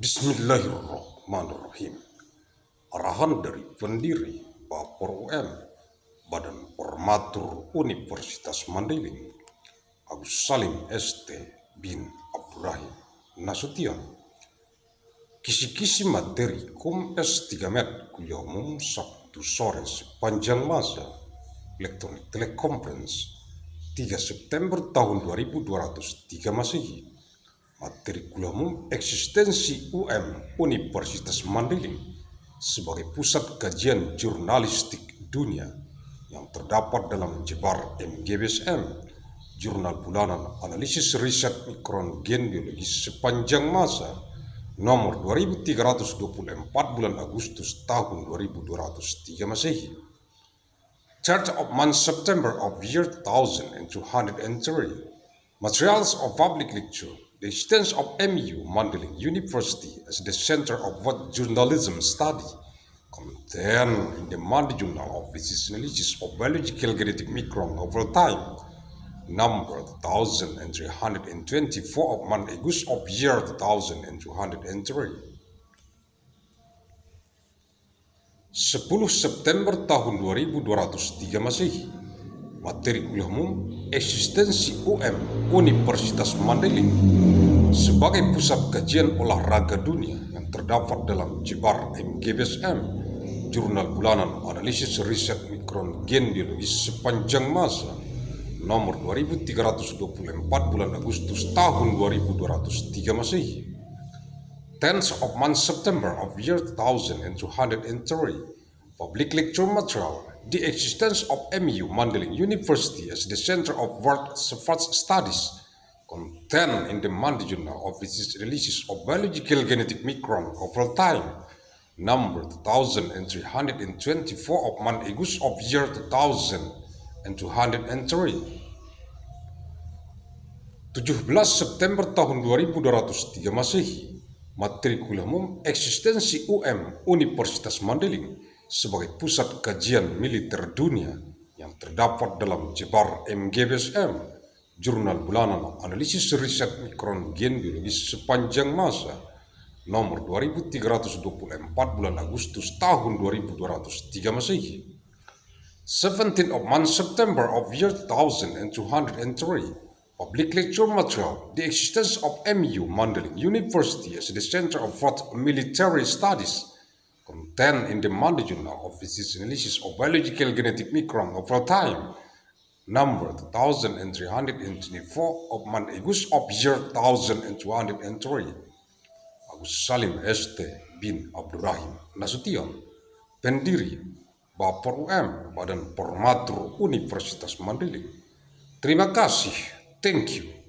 Bismillahirrahmanirrahim. Arahan dari Pendiri Bafor UM, Badan Formatur Universitas Mandailing, Agussalim ST bin Abdur Nasution. Kisi-kisi materi S3 Kuliah Umum Sabtu sore sepanjang masa elektronik Teleconference 3 September tahun 2203 Masehi. Materi Kuliah Umum Eksistensi UM Universitas Mandailing sebagai pusat kajian jurnalistik dunia yang terdapat dalam JBAR MGB SM, Jurnal, Bulanan, Analisis, Riset, Mikron, Biologis, Sepanjang, Masa, Nomor 2324 bulan Agustus tahun 2203 Masehi. 3rd of month September of year 1203. Materials of public lecture. The existence of MU Mandailing University as the center of what journalism study contained in the Monday Journal of Physics Analysis of Biological Genetic Mikron over time, number 1324 of August of year 2203. 10 September tahun 2203 Masehi. Materi Kuliah Umum Eksistensi UM Universitas Mandailing sebagai pusat kajian olahraga dunia yang terdapat dalam JBAR MGB SM, Jurnal, Bulanan, Analisis, Riset, Mikron, Biologis, Sepanjang, Masa, Nomor 2324 bulan Agustus tahun 2203 Masehi. 10th of month September of year 1203. Public lecture material. The existence of MU Mandailing University as the center of world studies contained in the Monday Journal of Physics Analysis of Biological Genetic Mikron over time, number 1324 of August of year 2203. 17 September tahun 2203 Masehi. Materi Kuliah Umum Eksistensi UM Universitas Mandailing sebagai pusat kajian militer dunia yang terdapat dalam JBAR MGB SM, Jurnal, Bulanan, Analisis, Riset, Mikron, Biologis, Sepanjang, Masa, Nomor 2324 bulan Agustus tahun 2203 Masehi. 17th of month September of year 1203. Public lecture material. The existence of MU Mandailing University as the center of what military studies contained in the Monday Journal of Physics Analysis of Biological Genetic Mikron over time, number 1324 of August of year 1203. Agussalim ST bin Abdur Rahim Nasution. Pendiri Bafor UM, Badan Formatur Universitas Mandailing. Terima kasih. Thank you.